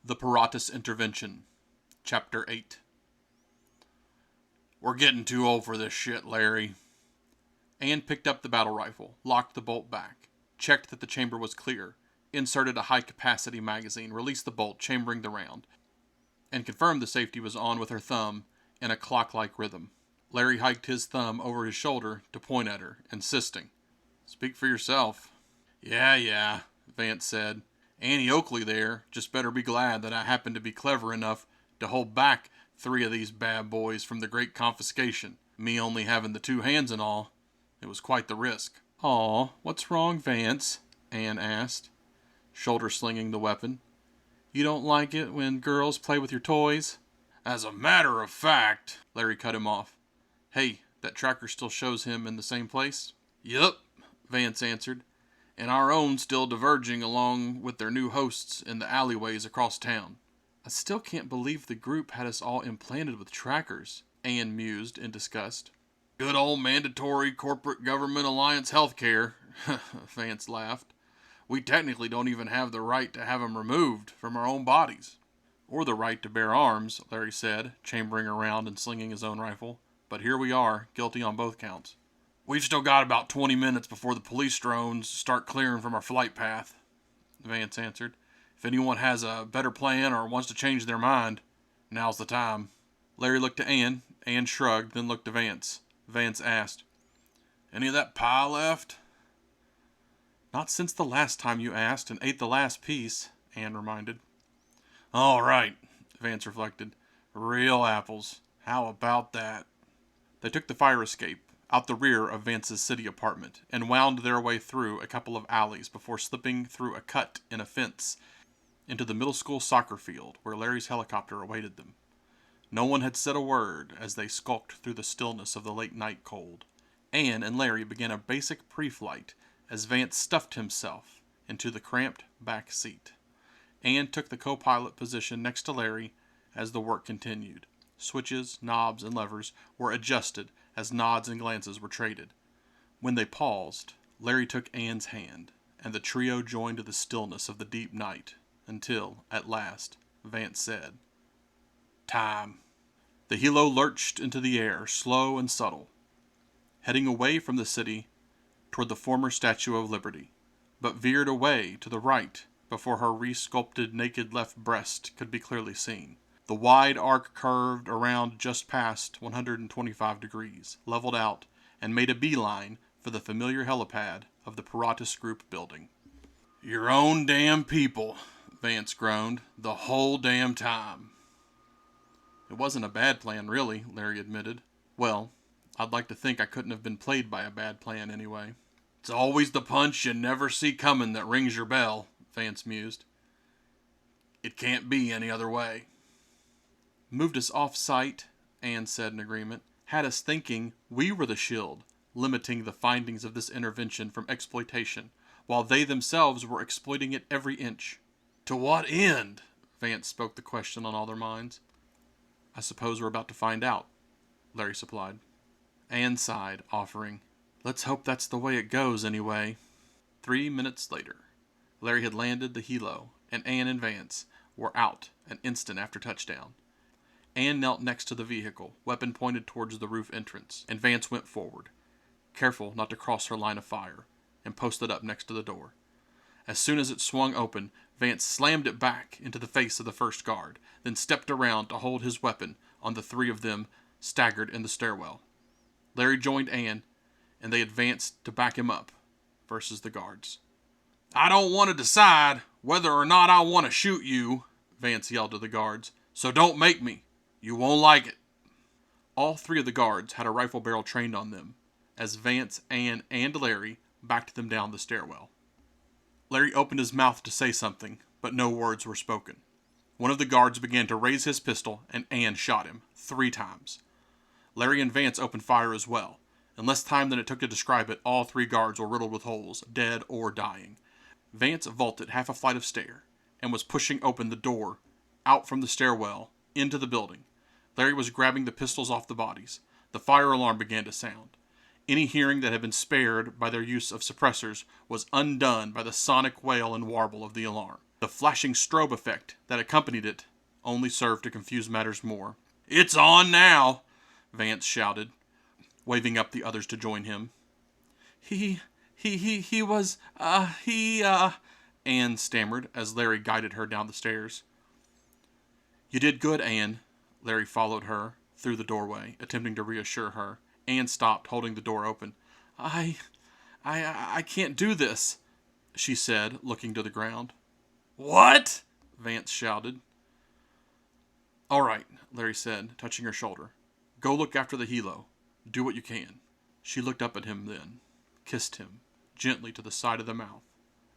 The Paratus Intervention, Chapter 8. We're getting too old for this shit, Larry. Anne picked up the battle rifle, locked the bolt back, checked that the chamber was clear, inserted a high-capacity magazine, released the bolt, chambering the round, and confirmed the safety was on with her thumb in a clock-like rhythm. Larry hiked his thumb over his shoulder to point at her, insisting, "Speak for yourself." Yeah, Vance said. Annie Oakley there just better be glad that I happened to be clever enough to hold back 3 of these bad boys from the great confiscation. Me only having the 2 hands and all. It was quite the risk. "Aw, what's wrong, Vance?" Anne asked, shoulder-slinging the weapon. "You don't like it when girls play with your toys?" "As a matter of fact," Larry cut him off. "Hey, that tracker still shows him in the same place?" "Yup," Vance answered. "And our own still diverging along with their new hosts in the alleyways across town." "I still can't believe the group had us all implanted with trackers," Anne mused in disgust. "Good old mandatory corporate government alliance healthcare," Vance laughed. "We technically don't even have the right to have them removed from our own bodies." "Or the right to bear arms," Larry said, chambering around and slinging his own rifle. "But here we are, guilty on both counts." "We've still got about 20 minutes before the police drones start clearing from our flight path," Vance answered. "If anyone has a better plan or wants to change their mind, now's the time." Larry looked to Anne. Anne shrugged, then looked to Vance. Vance asked, "Any of that pie left?" "Not since the last time you asked and ate the last piece," Anne reminded. "All right," Vance reflected. "Real apples. How about that?" They took the fire escape out the rear of Vance's city apartment and wound their way through a couple of alleys before slipping through a cut in a fence into the middle school soccer field where Larry's helicopter awaited them. No one had said a word as they skulked through the stillness of the late night cold. Anne and Larry began a basic pre-flight as Vance stuffed himself into the cramped back seat. Anne took the co-pilot position next to Larry as the work continued. Switches, knobs, and levers were adjusted as nods and glances were traded. When they paused, Larry took Anne's hand, and the trio joined the stillness of the deep night until, at last, Vance said, "Time." The helo lurched into the air, slow and subtle, heading away from the city toward the former Statue of Liberty, but veered away to the right before her re-sculpted naked left breast could be clearly seen. The wide arc curved around just past 125 degrees, leveled out, and made a beeline for the familiar helipad of the Paratus Group building. "Your own damn people," Vance groaned, "the whole damn time." "It wasn't a bad plan, really," Larry admitted. "Well, I'd like to think I couldn't have been played by a bad plan anyway." "It's always the punch you never see coming that rings your bell," Vance mused. "It can't be any other way." "Moved us off-site," Anne said in agreement. "Had us thinking we were the shield, limiting the findings of this intervention from exploitation, while they themselves were exploiting it every inch." "To what end?" Vance spoke the question on all their minds. "I suppose we're about to find out," Larry supplied. Anne sighed, offering, "Let's hope that's the way it goes, anyway." 3 minutes later, Larry had landed the helo, and Anne and Vance were out an instant after touchdown. Anne knelt next to the vehicle, weapon pointed towards the roof entrance, and Vance went forward, careful not to cross her line of fire, and posted up next to the door. As soon as it swung open, Vance slammed it back into the face of the first guard, then stepped around to hold his weapon on the 3 of them staggered in the stairwell. Larry joined Anne, and they advanced to back him up versus the guards. "I don't want to decide whether or not I want to shoot you," Vance yelled to the guards, "so don't make me. You won't like it." All 3 of the guards had a rifle barrel trained on them, as Vance, Anne, and Larry backed them down the stairwell. Larry opened his mouth to say something, but no words were spoken. One of the guards began to raise his pistol, and Anne shot him 3 times. Larry and Vance opened fire as well. In less time than it took to describe it, all 3 guards were riddled with holes, dead or dying. Vance vaulted half a flight of stair, and was pushing open the door out from the stairwell into the building. Larry was grabbing the pistols off the bodies. The fire alarm began to sound. Any hearing that had been spared by their use of suppressors was undone by the sonic wail and warble of the alarm. The flashing strobe effect that accompanied it only served to confuse matters more. "It's on now," Vance shouted, waving up the others to join him. He was, Anne stammered as Larry guided her down the stairs. "You did good, Anne." Larry followed her through the doorway, attempting to reassure her. Anne stopped, holding the door open. I can't do this," she said, looking to the ground. "What?" Vance shouted. "All right," Larry said, touching her shoulder. "Go look after the helo. Do what you can." She looked up at him then, kissed him gently to the side of the mouth,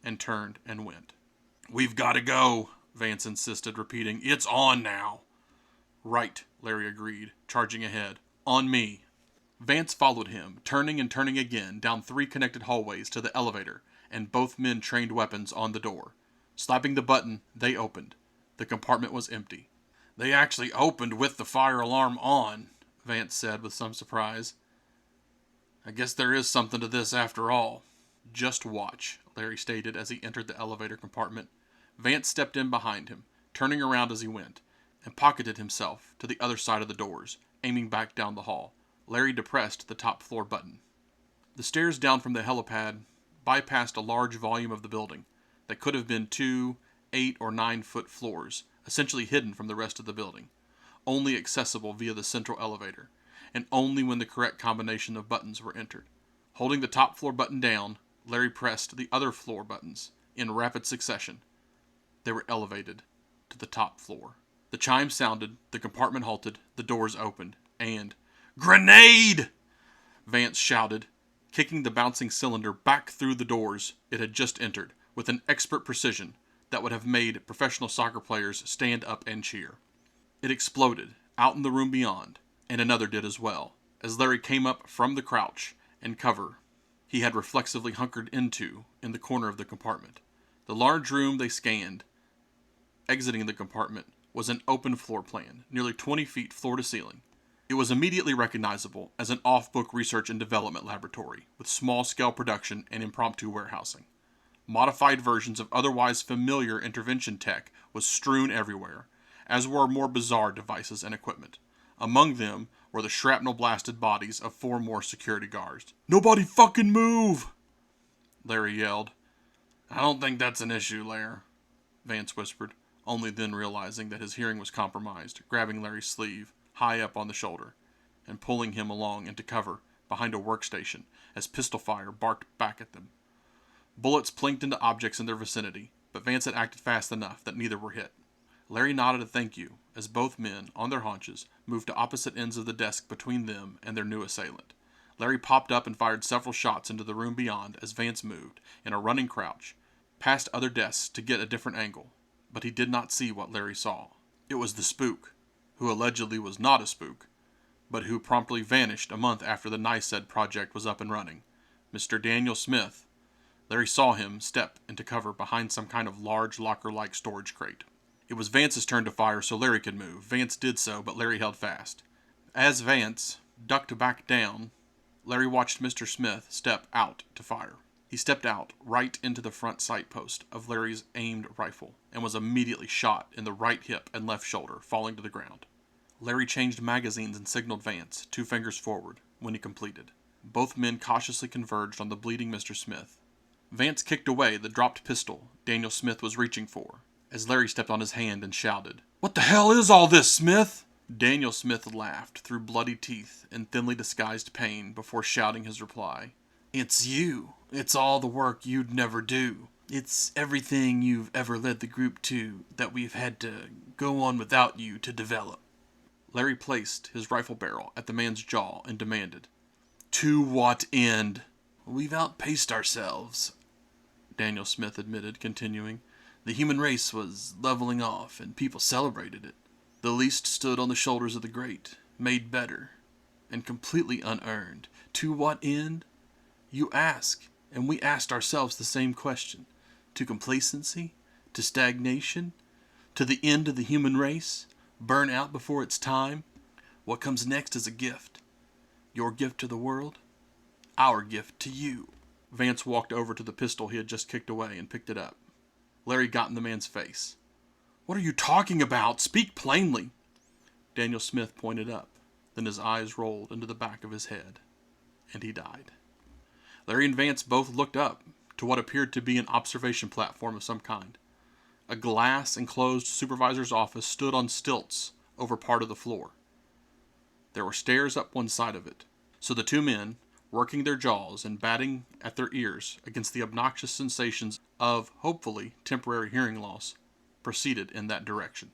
and turned and went. "We've got to go," Vance insisted, repeating, "It's on now." "Right," Larry agreed, charging ahead. "On me." Vance followed him, turning and turning again down 3 connected hallways to the elevator, and both men trained weapons on the door. Slapping the button, they opened. The compartment was empty. "They actually opened with the fire alarm on," Vance said with some surprise. "I guess there is something to this after all." "Just watch," Larry stated as he entered the elevator compartment. Vance stepped in behind him, turning around as he went, and pocketed himself to the other side of the doors, aiming back down the hall. Larry depressed the top floor button. The stairs down from the helipad bypassed a large volume of the building that could have been 2, 8, or 9-foot floors, essentially hidden from the rest of the building, only accessible via the central elevator, and only when the correct combination of buttons were entered. Holding the top floor button down, Larry pressed the other floor buttons in rapid succession. They were elevated to the top floor. The chime sounded, the compartment halted, the doors opened, and "Grenade!" Vance shouted, kicking the bouncing cylinder back through the doors it had just entered with an expert precision that would have made professional soccer players stand up and cheer. It exploded out in the room beyond, and another did as well, as Larry came up from the crouch and cover he had reflexively hunkered into in the corner of the compartment. The large room they scanned, exiting the compartment, was an open floor plan, nearly 20 feet floor to ceiling. It was immediately recognizable as an off-book research and development laboratory, with small-scale production and impromptu warehousing. Modified versions of otherwise familiar intervention tech was strewn everywhere, as were more bizarre devices and equipment. Among them were the shrapnel-blasted bodies of 4 more security guards. "Nobody fucking move!" Larry yelled. "I don't think that's an issue, Lair," Vance whispered, only then realizing that his hearing was compromised, grabbing Larry's sleeve high up on the shoulder and pulling him along into cover behind a workstation as pistol fire barked back at them. Bullets plinked into objects in their vicinity, but Vance had acted fast enough that neither were hit. Larry nodded a thank you as both men, on their haunches, moved to opposite ends of the desk between them and their new assailant. Larry popped up and fired several shots into the room beyond as Vance moved, in a running crouch, past other desks to get a different angle, but he did not see what Larry saw. It was the spook, who allegedly was not a spook, but who promptly vanished a month after the NICED project was up and running. Mr. Daniel Smith. Larry saw him step into cover behind some kind of large locker-like storage crate. It was Vance's turn to fire so Larry could move. Vance did so, but Larry held fast. As Vance ducked back down, Larry watched Mr. Smith step out to fire. He stepped out right into the front sight post of Larry's aimed rifle and was immediately shot in the right hip and left shoulder, falling to the ground. Larry changed magazines and signaled Vance, 2 fingers forward, when he completed. Both men cautiously converged on the bleeding Mr. Smith. Vance kicked away the dropped pistol Daniel Smith was reaching for, as Larry stepped on his hand and shouted, "What the hell is all this, Smith?" Daniel Smith laughed through bloody teeth and thinly disguised pain before shouting his reply. "It's you. It's all the work you'd never do. It's everything you've ever led the group to that we've had to go on without you to develop." Larry placed his rifle barrel at the man's jaw and demanded, "To what end?" "We've outpaced ourselves," Daniel Smith admitted, continuing. "The human race was leveling off, and people celebrated it. The least stood on the shoulders of the great, made better, and completely unearned. To what end? You ask, and we asked ourselves the same question. To complacency? To stagnation? To the end of the human race? Burn out before its time? What comes next is a gift. Your gift to the world, our gift to you." Vance walked over to the pistol he had just kicked away and picked it up. Larry got in the man's face. "What are you talking about? Speak plainly." Daniel Smith pointed up. Then his eyes rolled into the back of his head, and he died. Larry and Vance both looked up to what appeared to be an observation platform of some kind. A glass-enclosed supervisor's office stood on stilts over part of the floor. There were stairs up one side of it, so the two men, working their jaws and batting at their ears against the obnoxious sensations of, hopefully, temporary hearing loss, proceeded in that direction.